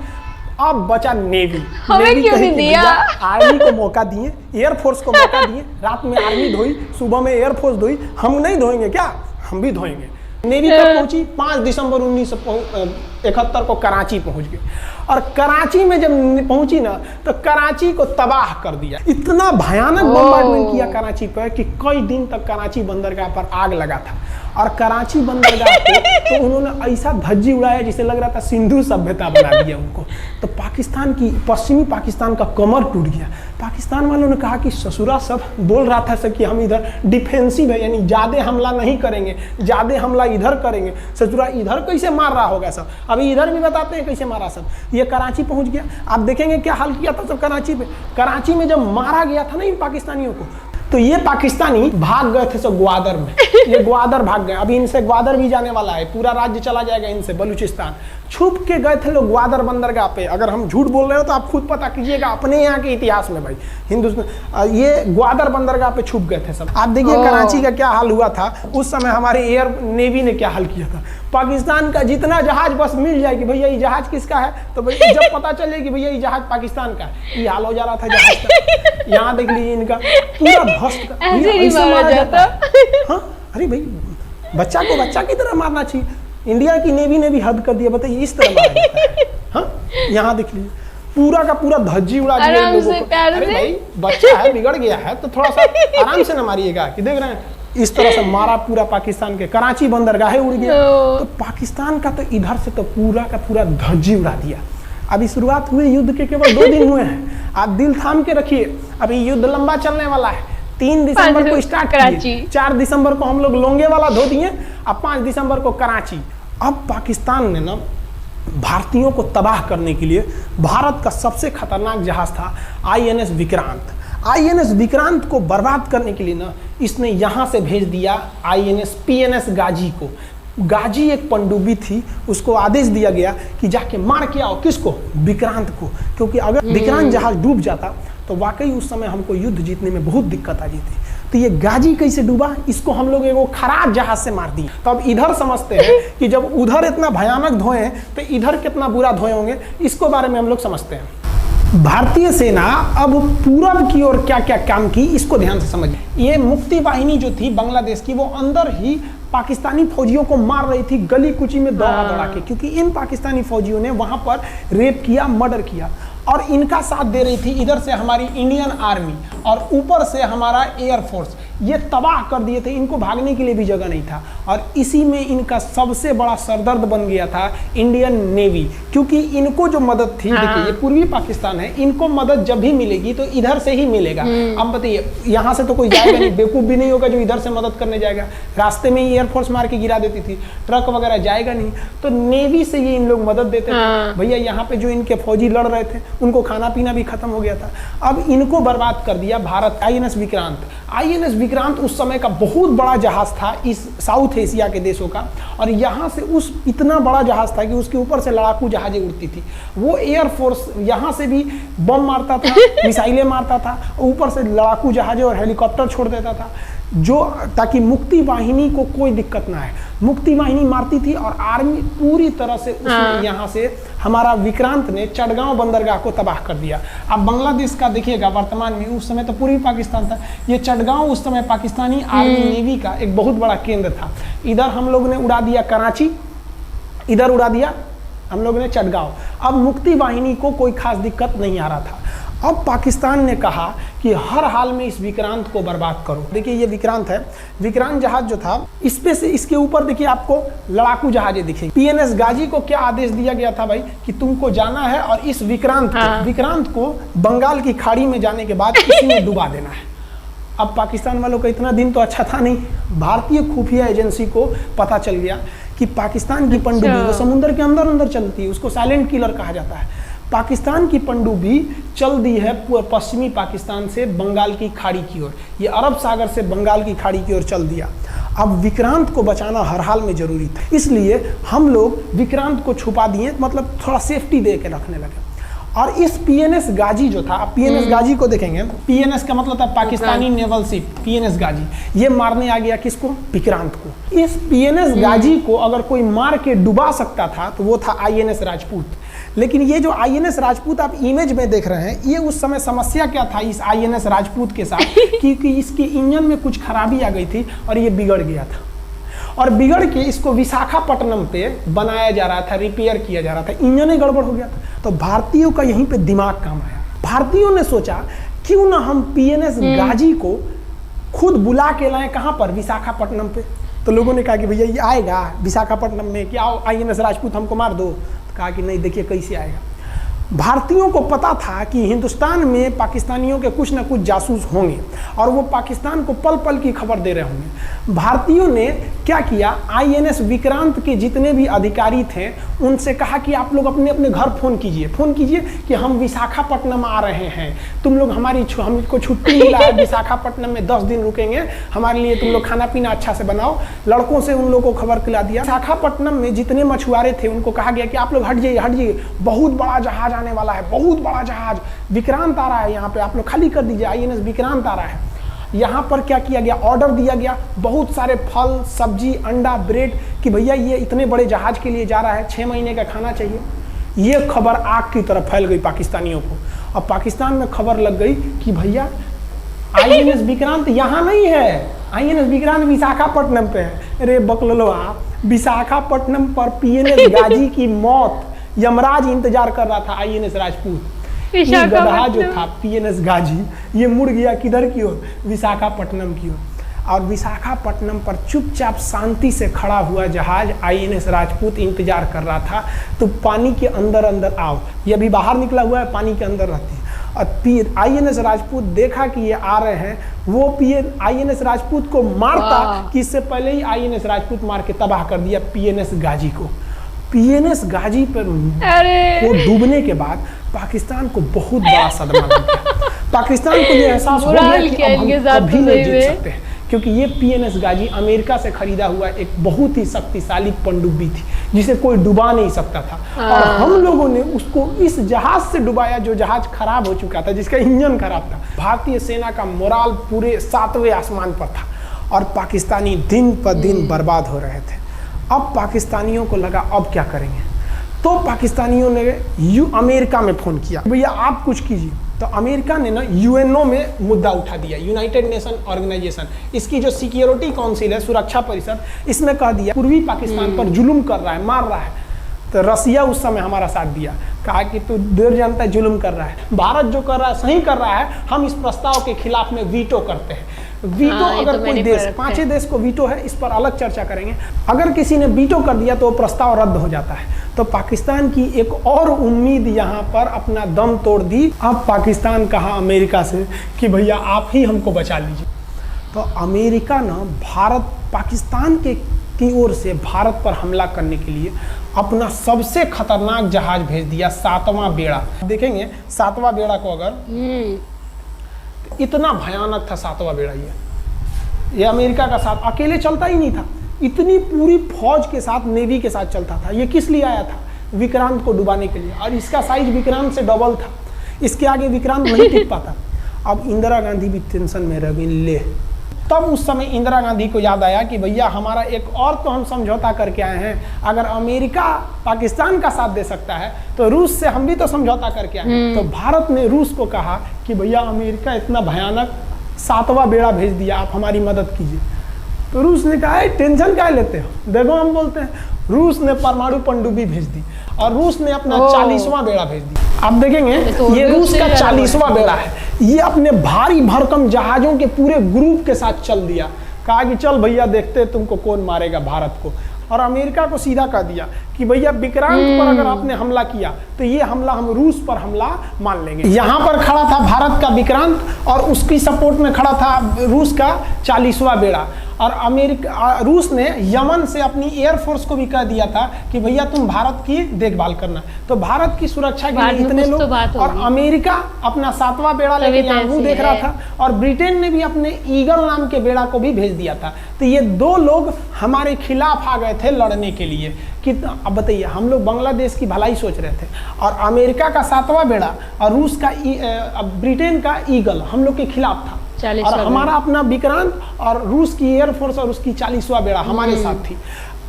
अब बचा नेवी, हमें क्यों नहीं दिया? आर्मी को मौका दिए, एयरफोर्स को मौका दिए। रात में आर्मी धोई, सुबह में एयरफोर्स धोई। हम नहीं धोएंगे क्या? हम भी धोएंगे। नेवी कब पहुंची? 5 दिसंबर 1971 को कराची पहुंच गई। और कराची में जब पहुंची ना तो कराची को तबाह कर दिया। इतना भयानक बम्बार्डमेंट किया कराची पर कि कई दिन तक कराची बंदरगाह पर आग लगा था। और कराची बंदरगाह को तो उन्होंने ऐसा धज्जी उड़ाया जिसे लग रहा था सिंधु सभ्यता बना दिया उनको। तो पाकिस्तान की, पश्चिमी पाकिस्तान का कमर टूट गया। पाकिस्तान वालों ने कहा कि ससुरा सब बोल रहा था सब कि हम इधर डिफेंसिव है, यानी ज्यादा हमला नहीं करेंगे, ज्यादा हमला इधर करेंगे। ससुरा इधर कैसे मार रहा होगा सब, अभी इधर भी बताते हैं कैसे मारा सब। ये कराची पहुंच गया। आप देखेंगे क्या हाल किया था सब कराची पे। कराची में जब मारा गया था ना इन पाकिस्तानियों को, तो ये पाकिस्तानी भाग गए थे सब ग्वादर में। ये ग्वादर भाग गए। अभी इनसे ग्वादर भी जाने वाला है, पूरा राज्य चला जाएगा इनसे, बलूचिस्तान। छुप के गए थे लोग ग्वादर बंदरगाह पे। अगर हम झूठ बोल रहे हो तो आप खुद पता कीजिएगा अपने यहाँ के इतिहास में भाई, हिंदुस्तान। ये ग्वादर बंदरगाह पे छुप गए थे सब। आप देखिए कराची का क्या हाल हुआ था उस समय। हमारे एयर नेवी ने क्या हाल किया था। पाकिस्तान का जितना जहाज बस मिल जाए कि भैया ये जहाज किसका है, तो भैया जब पता चले कि भैया ये जहाज पाकिस्तान का है, ये हाल हो जा रहा था जहाज का। यहाँ देख लीजिए इनका पूरा ध्वस्त। मारा जाता। हाँ अरे भाई बच्चा को बच्चा की तरह मारना चाहिए। इंडिया की नेवी ने भी हद कर दिया। बताइए इस तरह मारा जाता है। हाँ यहाँ देख लीजिए पूरा का पूरा धज्जी उड़ा दिया इन लोगों को। अरे भाई बच्चा है, बिगड़ गया है तो थोड़ा सा आराम से न मारिएगा। कि देख रहे हैं इस तरह से मारा पूरा पाकिस्तान के। कराची बंदरगाह उड़ गया। तो पाकिस्तान का तो इधर से तो पूरा का पूरा धज्जी उड़ा दिया। अभी शुरुआत हुई युद्ध के केवल 2 दिन हुए हैं। आप दिल थाम के रखिए, अभी युद्ध लंबा चलने वाला है। 3 दिसंबर को स्टार्ट कराची, 4 दिसंबर को हम लोग लोंगेवाला धो दिए, अब 5 दिसंबर को कराची। अब पाकिस्तान ने ना भारतीयों को तबाह करने के लिए, भारत का सबसे खतरनाक जहाज था INS विक्रांत। INS विक्रांत को बर्बाद करने के लिए ना इसने यहाँ से भेज दिया INS PNS गाजी को। गाजी एक पनडुब्बी थी, उसको आदेश दिया गया कि जाके मार के आओ। किसको? विक्रांत को। क्योंकि अगर विक्रांत जहाज डूब जाता तो वाकई उस समय हमको युद्ध जीतने में बहुत दिक्कत आ जाती। तो ये गाजी कैसे डूबा, इसको हम लोग एगो खराब जहाज से मार दिए। तो अब इधर समझते हैं कि जब उधर इतना भयानक धोए तो इधर कितना बुरा धोए होंगे, इसको बारे में हम लोग समझते हैं। भारतीय सेना अब पूरब की ओर क्या क्या काम की, इसको ध्यान से समझिए। ये मुक्ति वाहिनी जो थी बांग्लादेश की, वो अंदर ही पाकिस्तानी फौजियों को मार रही थी गली कुची में दौड़ा दौड़ा के। क्योंकि इन पाकिस्तानी फौजियों ने वहां पर रेप किया, मर्डर किया और इनका साथ दे रही थी इधर से हमारी इंडियन आर्मी और ऊपर से हमारा एयरफोर्स। ये तबाह कर दिए थे, इनको भागने के लिए भी जगह नहीं था। और इसी में इनका सबसे बड़ा सरदर्द बन गया था इंडियन नेवी। क्योंकि इनको जो मदद थी, देखिए ये पूर्वी पाकिस्तान है, इनको मदद जब भी मिलेगी तो इधर से ही मिलेगा। अब बताइए यहाँ से तो कोई जाएगा नहीं, बेवकूफ भी नहीं होगा जो इधर से मदद करने जाएगा। रास्ते में ही एयरफोर्स मार के गिरा देती थी, ट्रक वगैरह जाएगा नहीं। तो नेवी से ये इन लोग मदद देते थे। भैया यहाँ पे जो इनके फौजी लड़ रहे थे उनको खाना पीना भी खत्म हो गया था। अब इनको बर्बाद कर दिया भारत। INS विक्रांत, INS विक्रांत उस समय का बहुत बड़ा जहाज था इस साउथ एशिया के देशों का। और यहाँ से उस इतना बड़ा जहाज था कि उसके ऊपर से लड़ाकू जहाजें उड़ती थी। वो एयरफोर्स यहाँ से भी बम मारता था, मिसाइलें मारता था, ऊपर से लड़ाकू जहाजें और हेलीकॉप्टर छोड़ देता था, जो ताकि मुक्ति वाहिनी को कोई दिक्कत ना आए। मुक्ति वाहिनी मारती थी और आर्मी पूरी तरह से यहाँ से हमारा विक्रांत ने चटगांव बंदरगाह को तबाह कर दिया। अब बांग्लादेश का देखिएगा वर्तमान में, उस समय तो पूर्वी पाकिस्तान था, ये चटगांव उस समय पाकिस्तानी आर्मी नेवी का एक बहुत बड़ा केंद्र था। इधर हम लोग ने उड़ा दिया कराची, इधर उड़ा दिया हम लोग ने चटगांव। अब मुक्ति वाहिनी को कोई खास दिक्कत नहीं आ रहा था। अब पाकिस्तान ने कहा कि हर हाल में इस विक्रांत को बर्बाद करो। देखिए ये विक्रांत है, विक्रांत जहाज जो था, इस पे से इसके ऊपर देखिए आपको लड़ाकू जहाजें दिखेंगे। पीएनएस गाजी को क्या आदेश दिया गया था भाई कि तुमको जाना है और इस विक्रांत को बंगाल की खाड़ी में जाने के बाद इसी में डुबा देना है। अब पाकिस्तान वालों का इतना दिन तो अच्छा था नहीं, भारतीय खुफिया एजेंसी को पता चल गया कि पाकिस्तान की पनडुब्बी वो समुद्र के अंदर अंदर चलती है, उसको साइलेंट किलर कहा जाता है। पाकिस्तान की पनडुब्बी चल दी है पश्चिमी पाकिस्तान से बंगाल की खाड़ी की ओर, ये अरब सागर से बंगाल की खाड़ी की ओर चल दिया। अब विक्रांत को बचाना हर हाल में जरूरी था, इसलिए हम लोग विक्रांत को छुपा दिए, मतलब थोड़ा सेफ्टी दे के रखने लगे। और इस पीएनएस गाजी जो था, पीएनएस गाजी को देखेंगे, पीएनएस का मतलब था पाकिस्तानी नेवल शिप, पीएनएस गाजी, ये मारने आ गया किसको? विक्रांत को। इस पीएनएस गाजी को अगर कोई मार के डुबा सकता था तो वो था आईएनएस राजपूत। लेकिन ये जो आईएनएस राजपूत आप इमेज में देख रहे हैं, ये उस समय समस्या क्या था इस आईएनएस राजपूत के साथ कि इसके इंजन में कुछ खराबी आ गई थी और ये बिगड़ गया था, और बिगड़ के इसको विशाखापट्टनम पे बनाया जा रहा था, रिपेयर किया जा रहा था, इंजन ही गड़बड़ हो गया था। तो भारतीयों का यहीं पे दिमाग काम आया। भारतीयों ने सोचा क्यों ना हम पीएनएस गाजी को खुद बुला के लाएं, कहाँ पर? विशाखापट्टनम पे। तो लोगों ने कहा कि भैया ये आएगा विशाखापट्टनम में, क्या आईएनएस राजपूत हमको मार दो? तो कहा कि नहीं, देखिए कैसे आएगा। भारतीयों को पता था कि हिंदुस्तान में पाकिस्तानियों के कुछ न कुछ जासूस होंगे और वो पाकिस्तान को पल पल की खबर दे रहे होंगे। भारतीयों ने क्या किया, आईएनएस विक्रांत के जितने भी अधिकारी थे उनसे कहा कि आप लोग अपने अपने घर फ़ोन कीजिए कि हम विशाखापट्टनम आ रहे हैं, तुम लोग हमको छुट्टी मिला है, विशाखापट्टनम में 10 दिन रुकेंगे, हमारे लिए तुम लोग खाना पीना अच्छा से बनाओ। लड़कों से उन लोगों को खबर खिला दिया। विशाखापट्टनम में जितने मछुआरे थे उनको कहा गया कि आप लोग हट जाइए, बहुत बड़ा जहाज आने वाला है, बहुत बड़ा जहाज विक्रांत आ रहा है, यहाँ पे आप लोग खाली कर दीजिए, आईएनएस विक्रांत आ रहा है। यहाँ पर क्या किया गया, ऑर्डर दिया गया, बहुत सारे फल सब्जी अंडा ब्रेड, कि भैया ये इतने बड़े जहाज के लिए जा रहा है, 6 महीने का खाना चाहिए। ये खबर आग की तरह फैल गई पाकिस्तानियों को। अब पाकिस्तान में खबर लग गई कि भैया आईएनएस विक्रांत यहाँ नहीं है, आईएनएस विक्रांत विशाखापट्टनम पे है। अरे बकलवा, विशाखापट्टनम पर पीएनएस गाजी की मौत यमराज इंतजार कर रहा था। आईएनएस राजपूत, ये गधा जो था पीएनएस गाजी, ये मुड़ गया किधर की ओर? विशाखापट्टनम की ओर। और विशाखापट्टनम पर चुपचाप शांति से खड़ा हुआ जहाज आईएनएस राजपूत इंतजार कर रहा था। तो पानी के अंदर अंदर आओ, ये अभी बाहर निकला हुआ है, पानी के अंदर रहती है। और आईएनएस राजपूत देखा कि ये आ रहे हैं, वो आईएनएस राजपूत को मारता कि इससे पहले ही आईएनएस राजपूत मार के तबाह कर दिया पीएनएस गाजी को। पीएनएस गाजी पर को डूबने के बाद पाकिस्तान को बहुत बड़ा सदमा लग गया। पाकिस्तान को ये एहसास हो गया कि अब हम कभी नहीं जीत सकते हैं, क्योंकि ये पीएनएस गाजी अमेरिका से खरीदा हुआ एक बहुत ही शक्तिशाली पनडुब्बी थी जिसे कोई डुबा नहीं सकता था। और हम लोगों ने उसको इस जहाज से डुबाया जो जहाज खराब हो चुका था, जिसका इंजन खराब था। भारतीय सेना का मोराल पूरे 7वें आसमान पर था और पाकिस्तानी दिन पर दिन बर्बाद हो रहे थे। अब पाकिस्तानियों को लगा अब क्या करेंगे, तो पाकिस्तानियों ने अमेरिका में फ़ोन किया, भैया आप कुछ कीजिए। तो अमेरिका ने ना यूएनओ में मुद्दा उठा दिया, यूनाइटेड नेशन ऑर्गेनाइजेशन, इसकी जो सिक्योरिटी काउंसिल है, सुरक्षा परिषद, इसमें कह दिया पूर्वी पाकिस्तान पर जुल्म कर रहा है, मार रहा है। तो रसिया उस समय हमारा साथ दिया, कहा कि तू देर जानता है जुल्म कर रहा है, भारत जो कर रहा है सही कर रहा है, हम इस प्रस्ताव के खिलाफ में वीटो करते हैं। वीटो अगर कोई देश, 5 देश को वीटो है, इस पर अलग चर्चा करेंगे। अगर किसी ने वीटो कर दिया तो वो प्रस्ताव रद्द हो जाता है। तो पाकिस्तान की एक और उम्मीद यहाँ पर अपना दम तोड़ दी। अब पाकिस्तान कहा अमेरिका से कि भैया आप ही हमको बचा लीजिए। तो अमेरिका ना पाकिस्तान की ओर से भारत पर हमला करने के लिए अपना सबसे खतरनाक जहाज भेज दिया, 7वां बेड़ा। देखेंगे 7वां बेड़ा को, अगर इतना भयानक था 7वां बेड़ा, ये अमेरिका का साथ अकेले चलता ही नहीं था, इतनी पूरी फौज के साथ, नेवी के साथ चलता था। ये किस लिए आया था? विक्रांत को डुबाने के लिए, और इसका साइज विक्रांत से डबल था, इसके आगे विक्रांत नहीं टिक पाता। अब इंदिरा गांधी भी टेंशन में रह गई। ले, तब उस समय इंदिरा गांधी को याद आया कि भैया हमारा एक और तो हम समझौता करके आए हैं, अगर अमेरिका पाकिस्तान का साथ दे सकता है तो रूस से हम भी तो समझौता करके आए हैं। तो भारत ने रूस को कहा कि भैया अमेरिका इतना भयानक 7वां बेड़ा भेज दिया, आप हमारी मदद कीजिए। तो रूस ने कहा है टेंशन क्या लेते हो, देखो हम बोलते हैं। रूस ने परमाणु पनडुब्बी भेज दी और रूस ने अपना 40वां बेड़ा भेज दिया। आप देखेंगे तो ये रूस का 40वां बेड़ा है। ये अपने भारी भरकम जहाजों के पूरे ग्रुप के साथ चल दिया, कहा कि चल भैया देखते तुमको कौन मारेगा भारत को। और अमेरिका को सीधा कह दिया कि भैया विक्रांत पर अगर आपने हमला किया तो ये हमला हम रूस पर हमला मान लेंगे। यहाँ पर खड़ा था भारत का विक्रांत और उसकी सपोर्ट में खड़ा था रूस का 40वां बेड़ा। और रूस ने यमन से अपनी एयरफोर्स को भी कह दिया था कि भैया तुम भारत की देखभाल करना। तो भारत की सुरक्षा के लिए इतने लोग, और अमेरिका अपना 7वां बेड़ा लेके यहाँ देख रहा था, और ब्रिटेन ने भी अपने ईगल नाम के बेड़ा को भी भेज दिया था। तो ये 2 लोग हमारे खिलाफ आ गए थे लड़ने के लिए कि अब बताइए, हम लोग बांग्लादेश की भलाई सोच रहे थे और अमेरिका का 7वां बेड़ा और रूस का ब्रिटेन का ईगल हम लोग के खिलाफ था, और हमारा अपना विक्रांत और रूस की एयरफोर्स और उसकी 40वां बेड़ा हमारे साथ थी।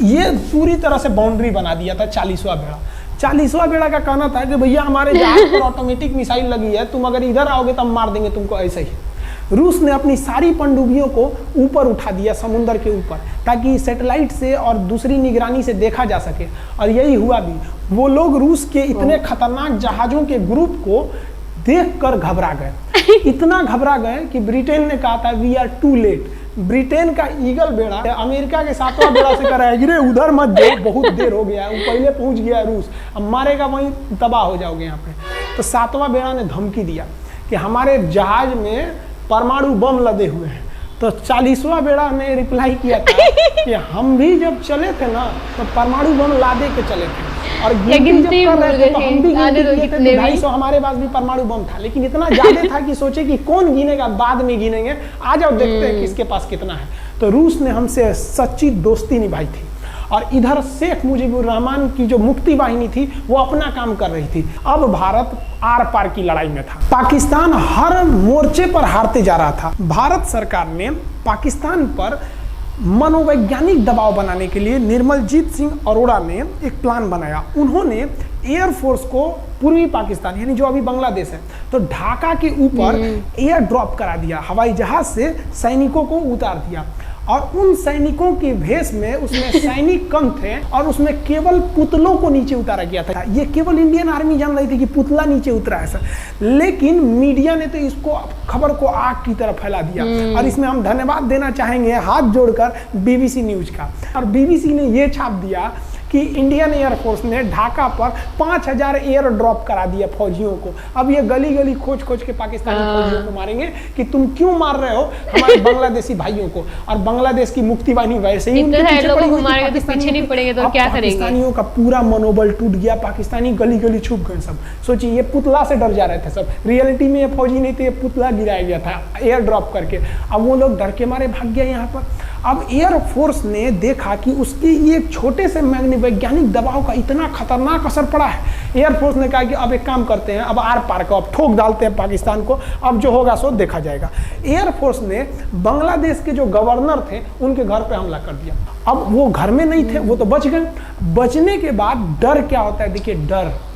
ये पूरी तरह से बाउंड्री बना दिया था 40वां बेड़ा। 40वां बेड़ा का कहना था कि भैया हमारे जहाज पर ऑटोमेटिक मिसाइल लगी है, तुम अगर इधर आओगे तो हम मार देंगे तुमको ऐसे ही। रूस ने अपनी सारी पनडुब्बियों को ऊपर उठा दिया समुद्र के ऊपर, ताकि सैटेलाइट से और दूसरी निगरानी से देखा जा सके, और यही हुआ भी। वो लोग रूस के इतने खतरनाक जहाजों के ग्रुप को देखकर घबरा गए, इतना घबरा गए कि ब्रिटेन ने कहा था we are too late. Britain का ईगल बेड़ा अमेरिका के 7वां बेड़ा से कह रहा है गिरे उधर मत जाओ, बहुत देर हो गया है, वो पहले पहुंच गया है रूस, अब मारेगा वहीं तबाह हो जाओगे यहाँ पे। तो 7वां बेड़ा ने धमकी दिया कि हमारे जहाज में परमाणु बम लदे हुए हैं। तो 40वां बेड़ा ने रिप्लाई किया था कि हम भी जब चले थे ना तो परमाणु बम लादे के चले थे, और गिनती जब कर रहे थे तो हम भी गिनती थे, 250 हमारे पास भी परमाणु बम था, लेकिन इतना ज्यादा था कि सोचे कि कौन गिनेगा, बाद में गिनेंगे, आ जाओ देखते हैं किसके पास कितना है। तो रूस ने हमसे सच्ची दोस्ती निभाई थी, और इधर शेख मुजीबुर रहमान की जो मुक्ति वाहिनी थी वो अपना काम कर रही थी। अब भारत आर पार की लड़ाई में था, पाकिस्तान हर मोर्चे पर हारते जा रहा था। भारत सरकार ने पाकिस्तान पर मनोवैज्ञानिक दबाव बनाने के लिए निर्मलजीत सिंह अरोड़ा ने एक प्लान बनाया। उन्होंने एयरफोर्स को पूर्वी पाकिस्तान यानी जो अभी बांग्लादेश है तो ढाका के ऊपर एयर ड्रॉप करा दिया, हवाई जहाज से सैनिकों को उतार दिया, और उन सैनिकों के भेष में उसमें सैनिक कम थे और उसमें केवल पुतलों को नीचे उतारा गया था। ये केवल इंडियन आर्मी जान रही थी कि पुतला नीचे उतरा है सर, लेकिन मीडिया ने तो इसको खबर को आग की तरह फैला दिया। और इसमें हम धन्यवाद देना चाहेंगे हाथ जोड़कर BBC न्यूज का। और BBC ने ये छाप दिया कि इंडियन एयरफोर्स ने ढाका पर 5000 एयर ड्रॉप करा दिया फौजियों को। अब ये गली गली खोज खोज के पाकिस्तानी फौजियों को मारेंगे कि तुम क्यों मार रहे हो हमारे बांग्लादेशी भाइयों को। और बांग्लादेश की मुक्ति वाहिनी वैसे ही पाकिस्तानियों का पूरा मनोबल टूट गया, पाकिस्तानी गली गली छुप गए सब। सोचिए ये पुतला से डर जा रहे थे सब, रियलिटी में ये फौजी नहीं थे, ये पुतला गिराया गया था एयर ड्रॉप करके। अब वो लोग डर के मारे भाग गए यहाँ पर। अब एयरफोर्स ने देखा कि उसकी ये छोटे से वैज्ञानिक दबाव का इतना खतरनाक असर पड़ा है। एयरफोर्स ने कहा कि अब एक काम करते हैं, अब आर पार को अब ठोक डालते हैं पाकिस्तान को, अब जो होगा सो देखा जाएगा। एयरफोर्स ने बांग्लादेश के जो गवर्नर थे उनके घर पे हमला कर दिया। अब वो घर में नहीं थे, वो तो बच गए। बचने के बाद डर क्या होता है, देखिए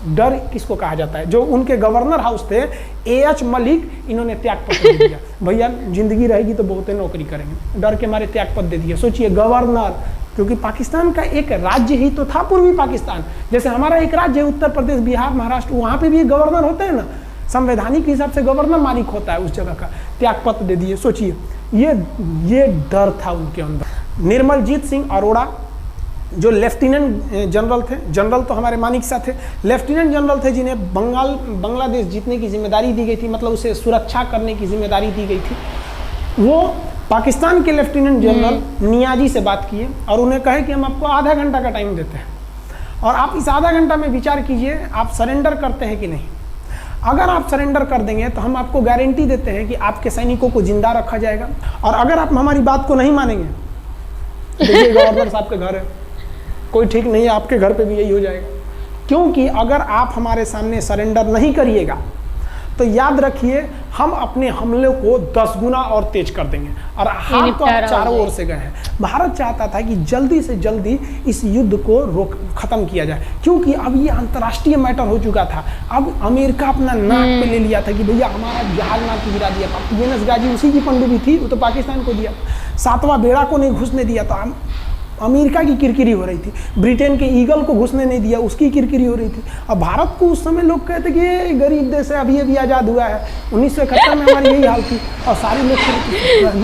डर किसको कहा जाता है। जो उनके गवर्नर हाउस थे AH मलिक, इन्होंने त्याग पत्र दे दिया, भैया जिंदगी रहेगी तो बहुत नौकरी करेंगे, डर के मारे त्याग पत्र दे दिया। सोचिए गवर्नर, क्योंकि पाकिस्तान का एक राज्य ही तो था पूर्वी पाकिस्तान, जैसे हमारा एक राज्य है उत्तर प्रदेश, बिहार, महाराष्ट्र, वहाँ पे भी एक गवर्नर होते हैं ना, संवैधानिक हिसाब से गवर्नर मालिक होता है उस जगह का, त्याग पत्र दे दिए। सोचिए ये डर था उनके अंदर। निर्मलजीत सिंह अरोड़ा जो लेफ्टिनेंट जनरल थे, जनरल तो हमारे मानिक शाह थे, लेफ्टिनेंट जनरल थे जिन्हें बांग्लादेश जीतने की जिम्मेदारी दी गई थी, मतलब उसे सुरक्षा करने की जिम्मेदारी दी गई थी। वो पाकिस्तान के लेफ्टिनेंट जनरल नियाजी से बात किए और उन्हें कहे कि हम आपको आधा घंटा का टाइम देते हैं और आप इस आधा घंटा में विचार कीजिए आप सरेंडर करते हैं कि नहीं। अगर आप सरेंडर कर देंगे तो हम आपको गारंटी देते हैं कि आपके सैनिकों को जिंदा रखा जाएगा, और अगर आप हमारी बात को नहीं मानेंगे, देखिए गवर्नर साहब के घर है, कोई ठीक नहीं है, आपके घर पे भी यही हो जाएगा। क्योंकि अगर आप हमारे सामने सरेंडर नहीं करिएगा तो याद रखिए हम अपने हमले को 10 गुना और तेज कर देंगे। और हाथ तो चारों ओर से गए हैं। भारत चाहता था कि जल्दी से जल्दी इस युद्ध को खत्म किया जाए, क्योंकि अब ये अंतर्राष्ट्रीय मैटर हो चुका था। अब अमेरिका अपना नाक पे ले लिया था कि भैया हमारा जहाज नाक गिरा दिया। वेनस गाजी उसी की पनडुब्बी थी, वो तो पाकिस्तान को दिया। सातवां बेड़ा को नहीं घुसने दिया तो अमेरिका की किरकिरी हो रही थी, ब्रिटेन के ईगल को घुसने नहीं दिया, उसकी किरकिरी हो रही थी। अब भारत को उस समय लोग कहते कि ये गरीब देश है, अभी अभी आज़ाद हुआ है। 1971 में हमारी यही हाल थी और सारे लोग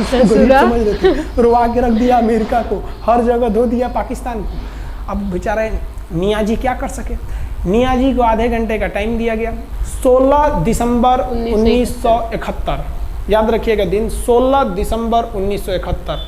समझ रहे थे, रुआ के रख दिया अमेरिका को, हर जगह धो दिया पाकिस्तान को। अब बेचारे नियाजी क्या कर सके। नियाजी को आधे घंटे का टाइम दिया गया। 16 दिसंबर 1971, याद रखिएगा दिन, 16 दिसंबर 1971।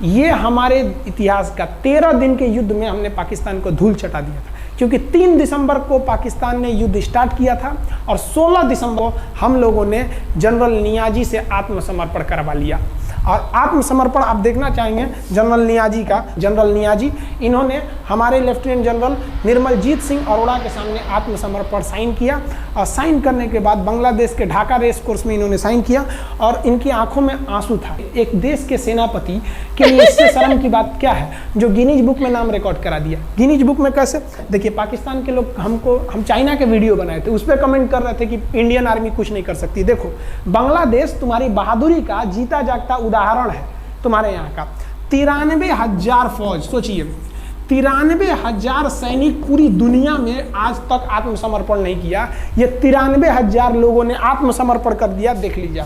ये हमारे इतिहास का 13 दिन के युद्ध में हमने पाकिस्तान को धूल चटा दिया था, क्योंकि 3 दिसंबर को पाकिस्तान ने युद्ध स्टार्ट किया था और 16 दिसंबर को हम लोगों ने जनरल नियाजी से आत्मसमर्पण करवा लिया। और आत्मसमर्पण आप देखना चाहेंगे जनरल नियाजी का। जनरल नियाजी इन्होंने हमारे लेफ्टिनेंट जनरल निर्मलजीत सिंह अरोड़ा के सामने आत्मसमर्पण साइन किया और साइन करने के बाद बांग्लादेश के ढाका रेस कोर्स में इन्होंने साइन किया और इनकी आंखों में आंसू था। एक देश के सेनापति के लिए इससे शर्म की बात क्या है, जो गिनीज बुक में नाम रिकॉर्ड करा दिया। गिनीज बुक में कैसे? देखिए, पाकिस्तान के लोग हम चाइना के वीडियो बनाए थे, उस पर कमेंट कर रहे थे कि इंडियन आर्मी कुछ नहीं कर सकती। देखो, बांग्लादेश तुम्हारी बहादुरी का जीता जागता उदाहरण है। तुम्हारे यहाँ का 93,000 फौज, सोचिए 93,000 सैनिक पूरी दुनिया में आज तक आत्मसमर्पण नहीं किया। ये 93,000 लोगों ने आत्मसमर्पण कर दिया। देख लीजिए,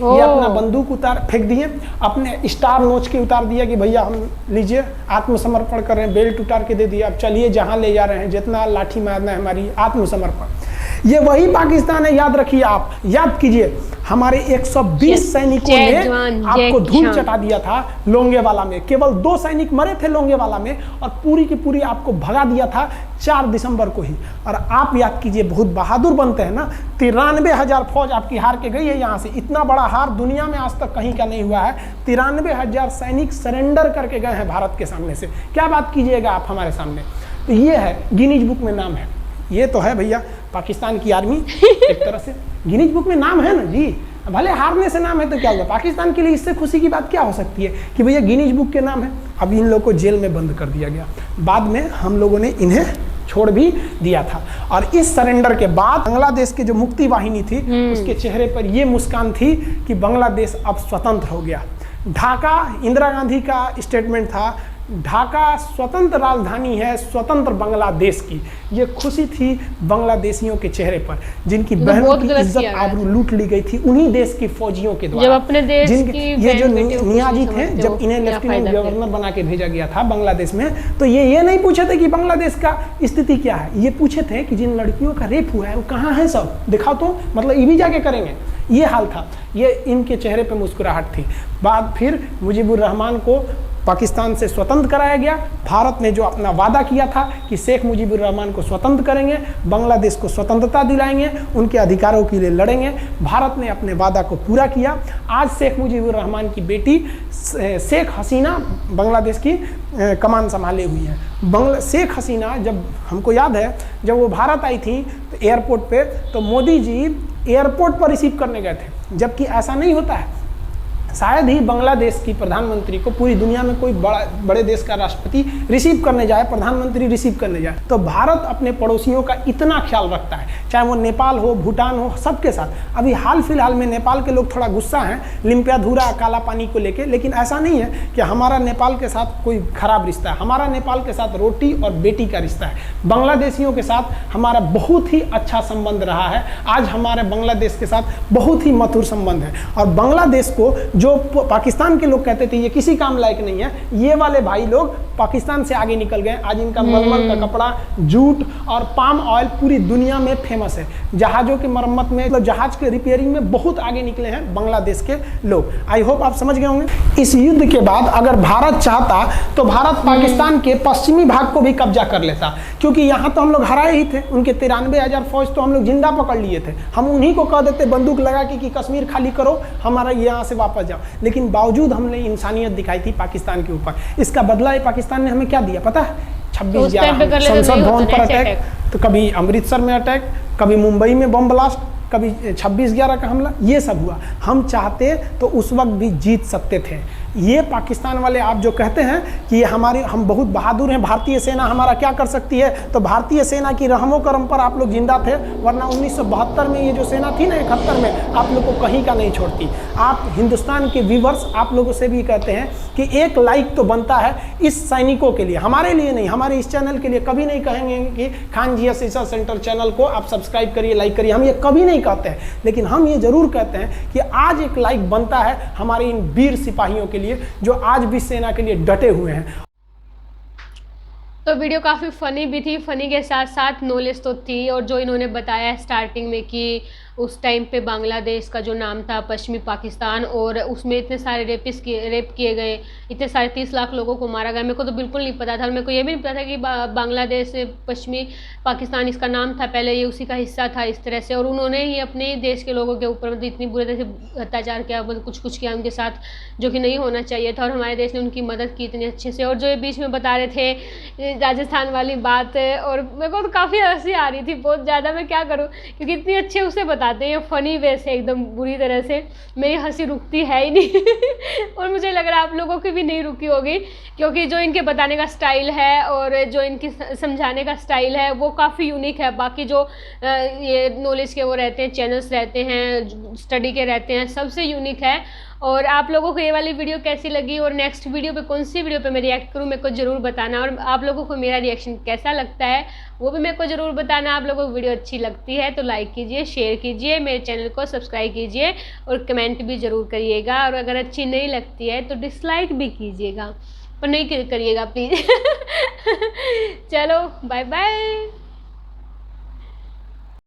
ये अपना बंदूक उतार फेंक दिए, अपने स्टार नोच के उतार दिया कि भैया हम लीजिए आत्मसमर्पण कर रहे हैं, बेल्ट उतार के दे दिया, अब चलिए जहाँ ले जा रहे हैं, जितना लाठी मारना है हमारी, आत्मसमर्पण। ये वही पाकिस्तान है, याद रखिए। आप याद कीजिए, हमारे 120 सैनिकों ने आपको धूल चटा दिया था लोंगेवाला में। केवल 2 सैनिक मरे थे लोंगेवाला में और पूरी की पूरी आपको भगा दिया था 4 दिसंबर को ही। और आप याद कीजिए, बहुत बहादुर बनते हैं ना। 93,000 फौज आपकी हार के गई है यहाँ से। इतना बड़ा हार दुनिया में आज तक कहीं का नहीं हुआ है। 93,000 सैनिक सरेंडर करके गए हैं भारत के सामने से। क्या बात कीजिएगा आप हमारे सामने। तो ये है, गिनीज बुक में नाम है। ये तो है भैया पाकिस्तान की आर्मी, एक तरह से गिनीज बुक में नाम है ना जी। भले हारने से नाम है तो क्या हुआ, पाकिस्तान के लिए इससे खुशी की बात क्या हो सकती है कि भैया गिनीज बुक के नाम है। अब इन लोगों को जेल में बंद कर दिया गया। बाद में हम लोगों ने इन्हें छोड़ भी दिया था। और इस सरेंडर के बाद बांग्लादेश के जो मुक्ति वाहिनी थी, उसके चेहरे पर ये मुस्कान थी कि बांग्लादेश अब स्वतंत्र हो गया। ढाका इंदिरा गांधी का स्टेटमेंट था, ढाका स्वतंत्र राजधानी है स्वतंत्र बांग्लादेश की। ये खुशी थी बांग्लादेशियों के चेहरे पर, जिनकी बहनों की इज्जत आबरू लूट ली गई थी उन्हीं देश के फौजियों के द्वारा। जब अपने देश की ये जो नियाजी थे, जब इन्हें लेफ्टिनेंट गवर्नर बना के भेजा गया था बांग्लादेश में, तो ये नहीं पूछे थे कि बांग्लादेश का स्थिति क्या है। ये पूछे थे कि जिन लड़कियों का रेप हुआ है वो कहाँ है, सब दिखाओ तो, मतलब ये भी जाके करेंगे। ये हाल था। ये इनके चेहरे पर मुस्कुराहट थी। बाद फिर मुजीबुर रहमान को पाकिस्तान से स्वतंत्र कराया गया। भारत ने जो अपना वादा किया था कि शेख मुजीबुर रहमान को स्वतंत्र करेंगे, बांग्लादेश को स्वतंत्रता दिलाएंगे, उनके अधिकारों के लिए लड़ेंगे, भारत ने अपने वादा को पूरा किया। आज शेख मुजीबुर रहमान की बेटी शेख हसीना बांग्लादेश की कमान संभाले हुई है। शेख हसीना, जब हमको याद है जब वो भारत आई थी तो एयरपोर्ट पे, तो मोदी जी एयरपोर्ट पर रिसीव करने गए थे, जबकि ऐसा नहीं होता है। शायद ही बांग्लादेश की प्रधानमंत्री को पूरी दुनिया में कोई बड़े देश का राष्ट्रपति रिसीव करने जाए, प्रधानमंत्री रिसीव करने जाए। तो भारत अपने पड़ोसियों का इतना ख्याल रखता है, चाहे वो नेपाल हो, भूटान हो, सबके साथ। अभी हाल फिलहाल में नेपाल के लोग थोड़ा गुस्सा हैं लिम्पियाधुरा काला पानी को लेके, लेकिन ऐसा नहीं है कि हमारा नेपाल के साथ कोई खराब रिश्ता है। हमारा नेपाल के साथ रोटी और बेटी का रिश्ता है। बांग्लादेशियों के साथ हमारा बहुत ही अच्छा संबंध रहा है। आज हमारे बांग्लादेश के साथ बहुत ही मधुर संबंध है। और बांग्लादेश को जो पाकिस्तान के लोग कहते थे ये किसी काम लायक नहीं है, ये वाले भाई लोग पाकिस्तान से आगे निकल गए। आज इनका मलमल का कपड़ा, जूट और पाम ऑयल पूरी दुनिया में फेमस है। जहाज़ों की मरम्मत में, मतलब जहाज के रिपेयरिंग में बहुत आगे निकले हैं बांग्लादेश के लोग। आई होप आप समझ गए होंगे। इस युद्ध के बाद अगर भारत चाहता तो भारत पाकिस्तान के पश्चिमी भाग को भी कब्जा कर लेता, क्योंकि यहाँ तो हम लोग हराए ही थे। उनके 93,000 फौज तो हम लोग जिंदा पकड़ लिए थे। हम उन्हीं को कह देते बंदूक लगा कि कश्मीर खाली करो, हमारा यहाँ से वापस जाओ। लेकिन बावजूद हमने इंसानियत दिखाई थी पाकिस्तान के ऊपर। इसका बदला पाकिस्तान ने हमें क्या दिया पता है? 26/11 संसद भवन पर अटैक, तो कभी अमृतसर में अटैक, कभी मुंबई में बम ब्लास्ट, कभी 26/11 का हमला, ये सब हुआ। हम चाहते तो उस वक्त भी जीत सकते थे, ये पाकिस्तान वाले आप जो कहते हैं कि हम बहुत बहादुर हैं, भारतीय सेना हमारा क्या कर सकती है, तो भारतीय सेना की रहमो करम पर आप लोग जिंदा थे, वरना 1972 में ये जो सेना थी ना 71 में, आप लोग को कहीं का नहीं छोड़ती। आप हिंदुस्तान के व्यूवर्स आप लोगों से भी कहते हैं कि एक लाइक तो बनता है इस सैनिकों के लिए, हमारे लिए नहीं, हमारे इस चैनल के लिए कभी नहीं कहेंगे कि Khan GS research centre channel को आप सब्सक्राइब करिए, लाइक करिए, हम ये कभी नहीं कहते हैं। लेकिन हम ये जरूर कहते हैं कि आज एक लाइक बनता है हमारे इन वीर सिपाहियों के लिए जो आज भी सेना के लिए डटे हुए हैं। तो वीडियो काफ़ी फ़नी भी थी, फ़नी के साथ साथ नॉलेज तो थी। और जो इन्होंने बताया स्टार्टिंग में कि उस टाइम पे बांग्लादेश का जो नाम था पश्चिमी पाकिस्तान, और उसमें इतने सारे रेप किए गए, इतने सारे 30 लाख लोगों को मारा गया, मेरे को तो बिल्कुल नहीं पता था। और मेरे को ये भी नहीं पता था कि बांग्लादेश पश्चिमी पाकिस्तान इसका नाम था पहले, ये उसी का हिस्सा था इस तरह से। और उन्होंने ही अपने देश के लोगों के ऊपर मतलब इतनी बुरी तरह से अत्याचार किया, मतलब कुछ किया उनके साथ जो कि नहीं होना चाहिए था, और हमारे देश ने उनकी मदद की इतने अच्छे से। और जो ये बीच में बता रहे थे राजस्थान वाली बात, और मेरे को तो काफ़ी हंसी आ रही थी बहुत ज़्यादा, मैं क्या करूँ क्योंकि इतनी अच्छे उसे बताते हैं फ़नी वे से, एकदम बुरी तरह से मेरी हंसी रुकती है ही नहीं और मुझे लग रहा है आप लोगों की भी नहीं रुकी होगी, क्योंकि जो इनके बताने का स्टाइल है और जो इनकी समझाने का स्टाइल है वो काफ़ी यूनिक है। बाकी जो ये नॉलेज के वो रहते हैं, चैनल्स रहते हैं, स्टडी के रहते हैं, सबसे यूनिक है। और आप लोगों को ये वाली वीडियो कैसी लगी और नेक्स्ट वीडियो पे कौन सी वीडियो पे मैं रिएक्ट करूँ मेरे को ज़रूर बताना, और आप लोगों को मेरा रिएक्शन कैसा लगता है वो भी मेरे को ज़रूर बताना। आप लोगों को वीडियो अच्छी लगती है तो लाइक कीजिए, शेयर कीजिए, मेरे चैनल को सब्सक्राइब कीजिए और कमेंट भी ज़रूर करिएगा। और अगर अच्छी नहीं लगती है तो डिसलाइक भी कीजिएगा, पर नहीं करिएगा प्लीज़ चलो बाय बाय।